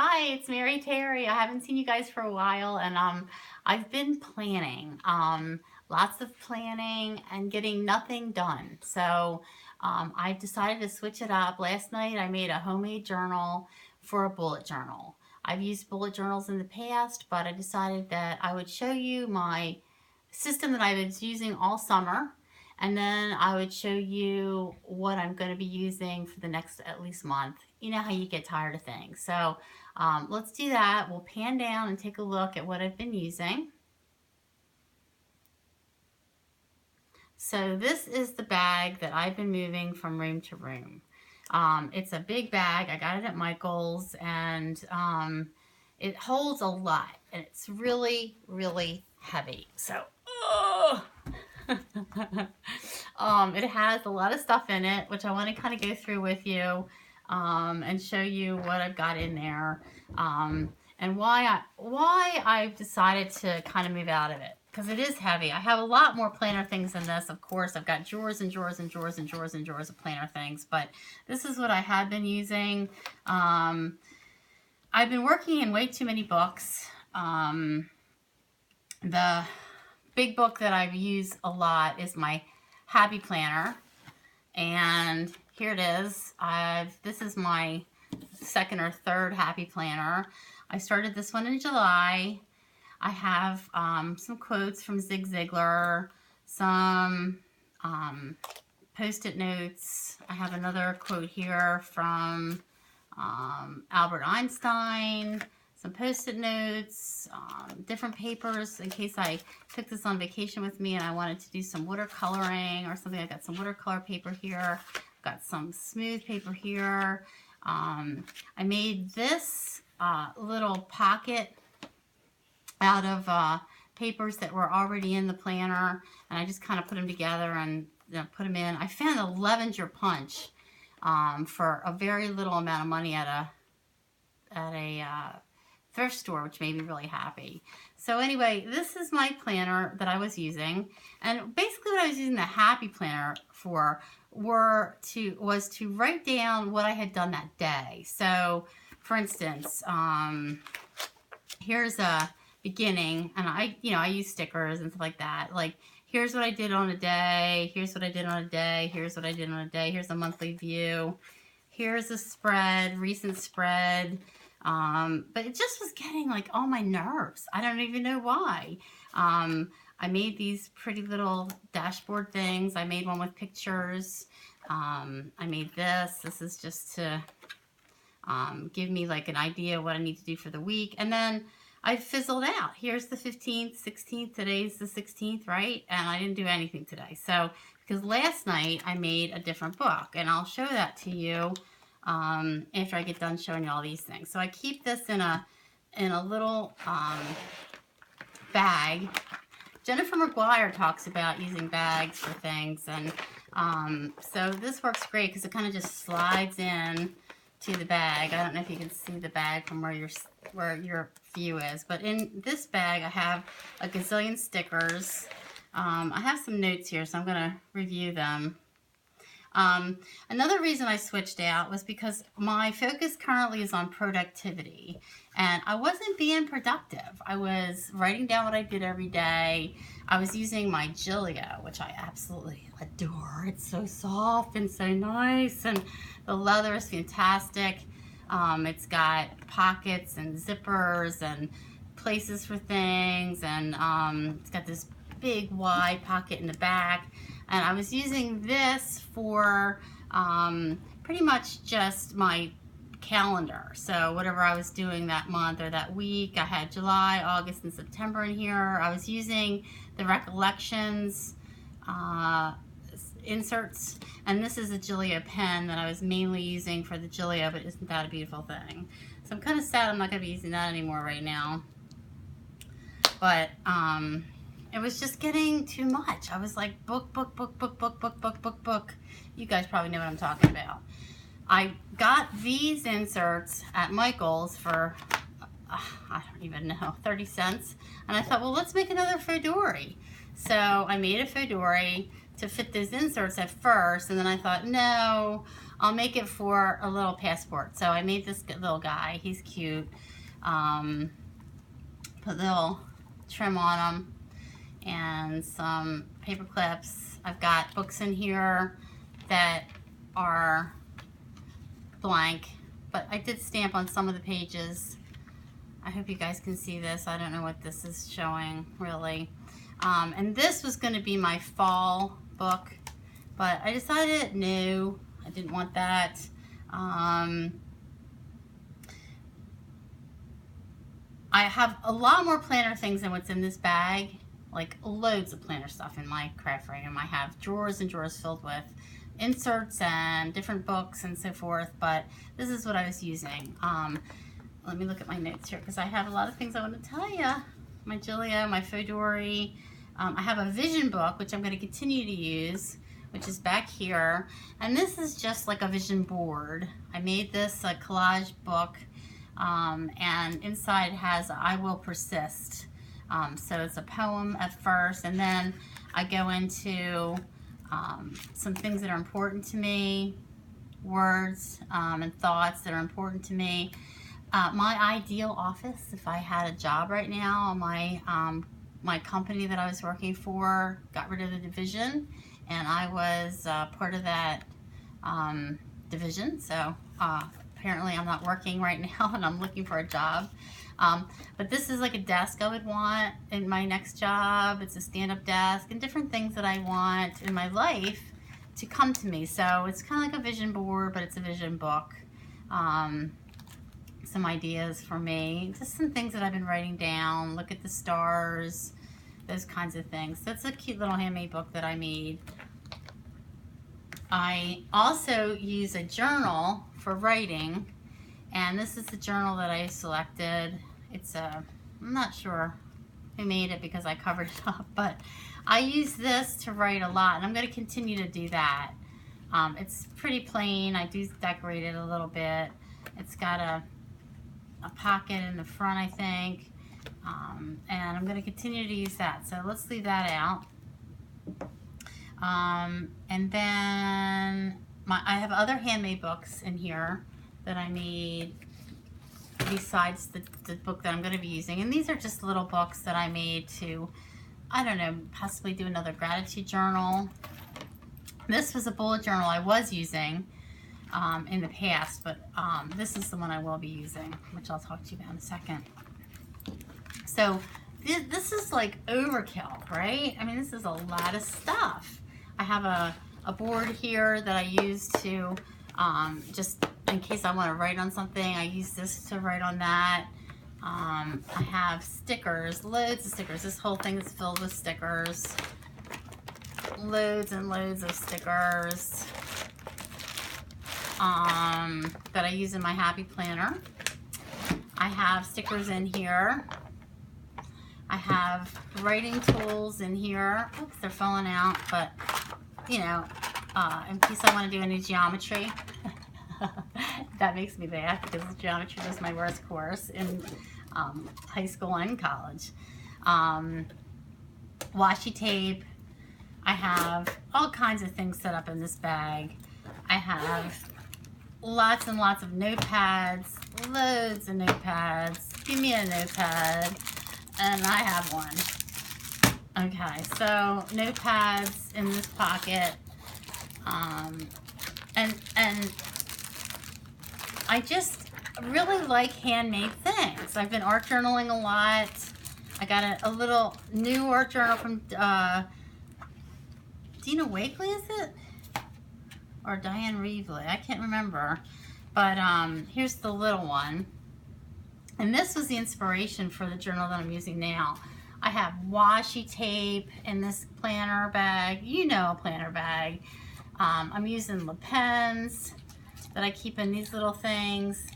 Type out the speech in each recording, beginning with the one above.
Hi, it's Mary Terry. I haven't seen you guys for a while, and I've been planning, lots of planning and getting nothing done. So I decided to switch it up. Last night I made a homemade journal for a bullet journal. I've used bullet journals in the past, but I decided that I would show you my system that I was using all summer, and then I would show you what I'm going to be using for the next at least month. You know how you get tired of things. So let's do that. We'll pan down and take a look at what I've been using. So this is the bag that I've been moving from room to room. It's a big bag. I got it at Michael's, and it holds a lot, and it's really, really heavy. So, oh. It has a lot of stuff in it, which I want to kind of go through with you, and show you what I've got in there, and why I've decided to kind of move out of it, because it is heavy. I have a lot more planner things than this. Of course, I've got drawers and drawers and drawers and drawers and drawers of planner things, but this is what I have been using. I've been working in way too many books. The big book that I've used a lot is my Happy Planner, and here it is. This is my second or third Happy Planner. I started this one in July. I have some quotes from Zig Ziglar, some post-it notes. I have another quote here from Albert Einstein, some post-it notes, different papers in case I took this on vacation with me and I wanted to do some watercoloring or something. I got some watercolor paper here. Got some smooth paper here. I made this little pocket out of papers that were already in the planner, and I just kind of put them together and put them in. I found a Levenger punch for a very little amount of money at a thrift store, which made me really happy. So anyway, this is my planner that I was using, and basically what I was using the Happy Planner for was to write down what I had done that day. So for instance, here's a beginning, and I use stickers and stuff like that. Like, here's what I did on a day, here's what I did on a day, here's what I did on a day, here's a monthly view, here's a spread, recent spread. But it just was getting like on my nerves. I don't even know why. I made these pretty little dashboard things. I made one with pictures. I made this. This is just to give me like an idea of what I need to do for the week. And then I fizzled out. Here's the 15th, 16th. Today's the 16th, right? And I didn't do anything today. So, because last night I made a different book, and I'll show that to you after I get done showing you all these things. So I keep this in a little bag. Jennifer McGuire talks about using bags for things, and so this works great because it kind of just slides in to the bag. I don't know if you can see the bag from where your view is, but in this bag I have a gazillion stickers. I have some notes here, so I'm going to review them. Another reason I switched out was because my focus currently is on productivity, and I wasn't being productive. I was writing down what I did every day. I was using my Gillio, which I absolutely adore. It's so soft and so nice, and the leather is fantastic. It's got pockets and zippers and places for things, and it's got this big wide pocket in the back. And I was using this for pretty much just my calendar. So whatever I was doing that month or that week, I had July, August, and September in here. I was using the recollections inserts, and this is a Gillio pen that I was mainly using for the Gillio, but isn't that a beautiful thing? So I'm kind of sad I'm not going to be using that anymore right now. But it was just getting too much. I was like, book. You guys probably know what I'm talking about. I got these inserts at Michael's for, I don't even know, 30 cents. And I thought, well, let's make another Fodori. So I made a Fodori to fit those inserts at first, and then I thought, no, I'll make it for a little passport. So I made this little guy. He's cute. Put a little trim on him and some paper clips. I've got books in here that are blank, but I did stamp on some of the pages. I hope you guys can see this. I don't know what this is showing really. And this was going to be my fall book, but I decided no, I didn't want that. I have a lot more planner things than what's in this bag, like loads of planner stuff in my craft room. I have drawers and drawers filled with inserts and different books and so forth, but this is what I was using. Let me look at my notes here because I have a lot of things I want to tell you. My Julia, my Fodori. I have a vision book, which I'm going to continue to use, which is back here. And this is just like a vision board. I made this a collage book, and inside has I Will Persist. So it's a poem at first, and then I go into some things that are important to me, words and thoughts that are important to me. My ideal office, if I had a job right now, my company that I was working for got rid of the division, and I was part of that division. So apparently I'm not working right now, and I'm looking for a job. But this is like a desk I would want in my next job. It's a stand-up desk and different things that I want in my life to come to me. So it's kind of like a vision board, but it's a vision book. Some ideas for me, just some things that I've been writing down, look at the stars, those kinds of things. That's a cute little handmade book that I made. I also use a journal for writing, and this is the journal that I selected. It's I'm not sure who made it because I covered it up, but I use this to write a lot, and I'm going to continue to do that. It's pretty plain. I do decorate it a little bit. It's got a pocket in the front, I think, and I'm going to continue to use that. So let's leave that out. And then I have other handmade books in here that I made besides the book that I'm going to be using. And these are just little books that I made to, I don't know, possibly do another gratitude journal. This was a bullet journal I was using in the past, but this is the one I will be using, which I'll talk to you about in a second. So this is like overkill, right? I mean, this is a lot of stuff. I have a board here that I use to just in case I want to write on something. I use this to write on that. I have stickers, loads of stickers. This whole thing is filled with stickers. Loads and loads of stickers that I use in my Happy Planner. I have stickers in here. I have writing tools in here. Oops, they're falling out, but you know, in case I want to do any geometry. That makes me laugh because geometry was my worst course in high school and college. Washi tape. I have all kinds of things set up in this bag. I have lots and lots of notepads, loads of notepads. Give me a notepad, and I have one. Okay, so notepads in this pocket, and I just really like handmade things. I've been art journaling a lot. I got a little new art journal from Dina Wakely, is it? Or Diane Reevely, I can't remember. But here's the little one. And this was the inspiration for the journal that I'm using now. I have washi tape in this planner bag. You know, a planner bag. I'm using the pens that I keep in these little things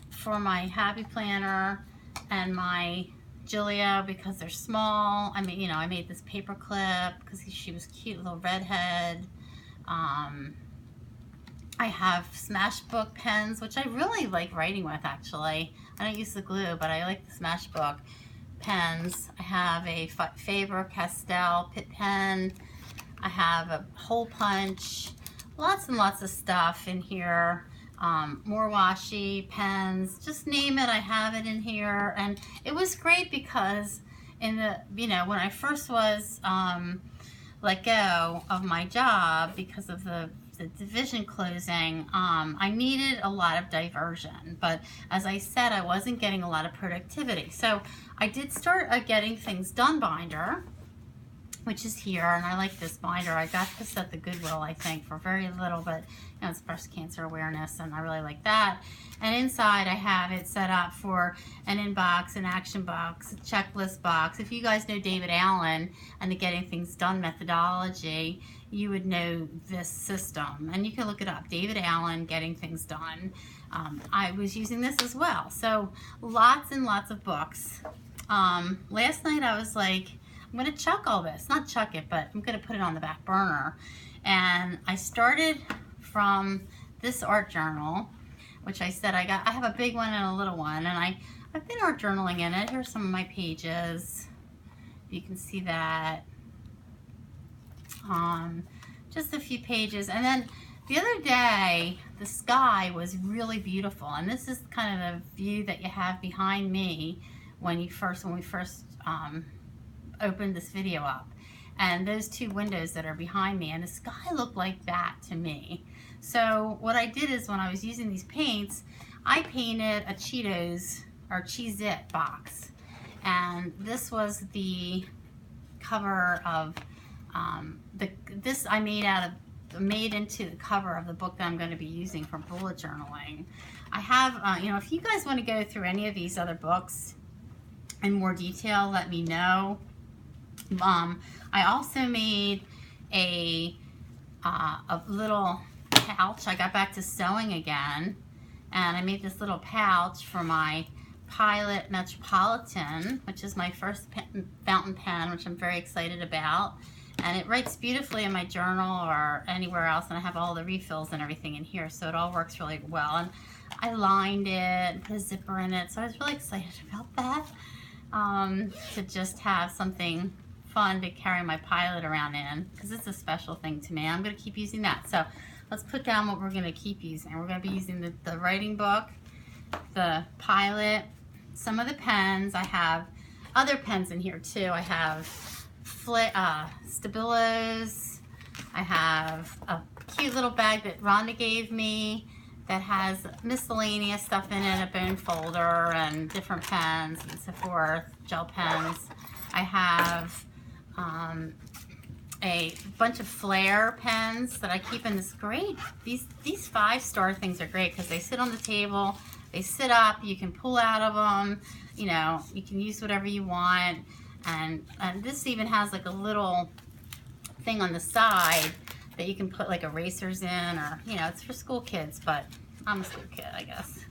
for my Happy Planner and my Julia because they're small. I mean, you know, I made this paper clip because she was cute, little redhead. I have Smashbook pens, which I really like writing with, actually. I don't use the glue, but I like the Smashbook pens. I have a Faber-Castell Pitt pen. I have a hole punch, lots and lots of stuff in here. More washi, pens, just name it, I have it in here. And it was great because in the, when I first was let go of my job because of the division closing, I needed a lot of diversion. But as I said, I wasn't getting a lot of productivity. So I did start a Getting Things Done binder, which is here, and I like this binder. I got this at the Goodwill, I think, for very little, but it's breast cancer awareness, and I really like that. And inside I have it set up for an inbox, an action box, a checklist box. If you guys know David Allen and the Getting Things Done methodology, you would know this system, and you can look it up, David Allen, Getting Things Done. I was using this as well, so lots and lots of books. Last night I was like, I'm going to chuck all this, not chuck it, but I'm going to put it on the back burner. And I started from this art journal, which I said I have a big one and a little one, and I've been art journaling in it. Here's some of my pages. You can see that. Just a few pages. And then the other day, the sky was really beautiful. And this is kind of the view that you have behind me when we first opened this video up, and those two windows that are behind me, and the sky looked like that to me. So what I did is, when I was using these paints, I painted a Cheetos or Cheez-It box, and this was the cover of this I made into the cover of the book that I'm going to be using for bullet journaling. I have if you guys want to go through any of these other books in more detail, let me know. I also made a little pouch. I got back to sewing again, and I made this little pouch for my Pilot Metropolitan, which is my first fountain pen, which I'm very excited about. And it writes beautifully in my journal or anywhere else, and I have all the refills and everything in here, so it all works really well. And I lined it, put a zipper in it, so I was really excited about that, to just have something fun to carry my Pilot around in, because it's a special thing to me. I'm going to keep using that. So let's put down what we're going to keep using. We're going to be using the writing book, the Pilot, some of the pens. I have other pens in here too. I have Stabilos. I have a cute little bag that Rhonda gave me that has miscellaneous stuff in it, a bone folder and different pens and so forth, gel pens. I have a bunch of flare pens that I keep in this great, these 5-star things are great because they sit on the table, they sit up, you can pull out of them, you can use whatever you want, and this even has like a little thing on the side that you can put like erasers in, or it's for school kids, but I'm a school kid, I guess.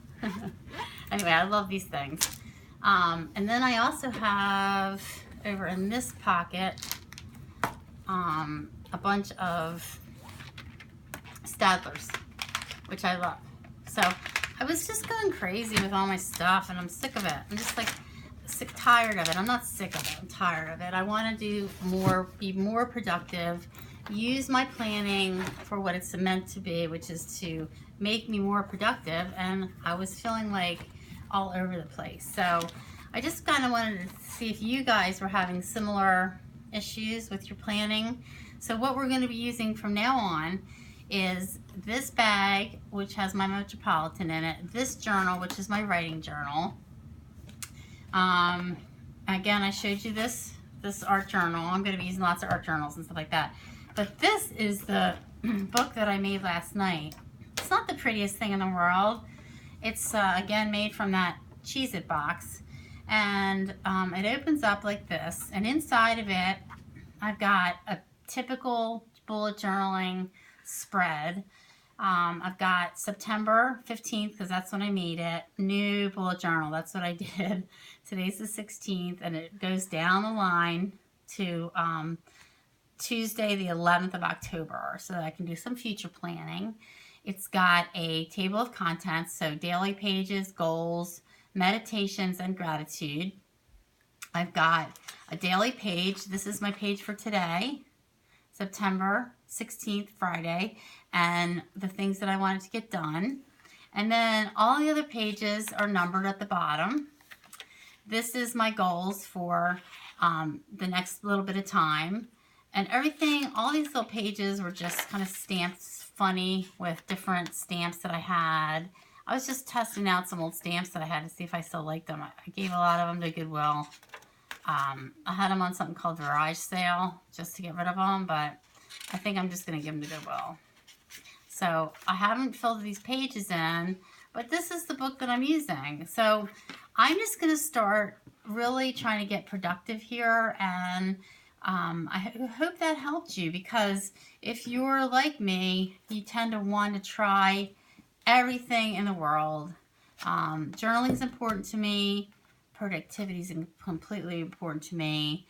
Anyway, I love these things. And then I also have over in this pocket a bunch of Stadlers, which I love. So I was just going crazy with all my stuff, and I'm sick of it. I'm just like tired of it. I'm not sick of it, I'm tired of it. I want to do more, be more productive, use my planning for what it's meant to be, which is to make me more productive, and I was feeling like all over the place. So I just kind of wanted to see if you guys were having similar issues with your planning. So what we're going to be using from now on is this bag, which has my Metropolitan in it, this journal, which is my writing journal. Again, I showed you this art journal. I'm going to be using lots of art journals and stuff like that. But this is the book that I made last night. It's not the prettiest thing in the world. It's, again, made from that Cheez-It box. And it opens up like this. And inside of it, I've got a typical bullet journaling spread. I've got September 15th, because that's when I made it. New bullet journal. That's what I did. Today's the 16th, and it goes down the line to Tuesday, the 11th of October, so that I can do some future planning. It's got a table of contents, so daily pages, goals, meditations, and gratitude. I've got a daily page. This is my page for today. September 16th, Friday, and the things that I wanted to get done. And then all the other pages are numbered at the bottom. This is my goals for the next little bit of time. And everything, all these little pages were just kind of stamped funny with different stamps that I had. I was just testing out some old stamps that I had to see if I still liked them. I gave a lot of them to Goodwill. I had them on something called garage sale just to get rid of them, but I think I'm just going to give them to Goodwill. So I haven't filled these pages in, but this is the book that I'm using. So I'm just going to start really trying to get productive here, and I hope that helped you, because if you're like me, you tend to want to try everything in the world. Journaling is important to me. Productivity is completely important to me.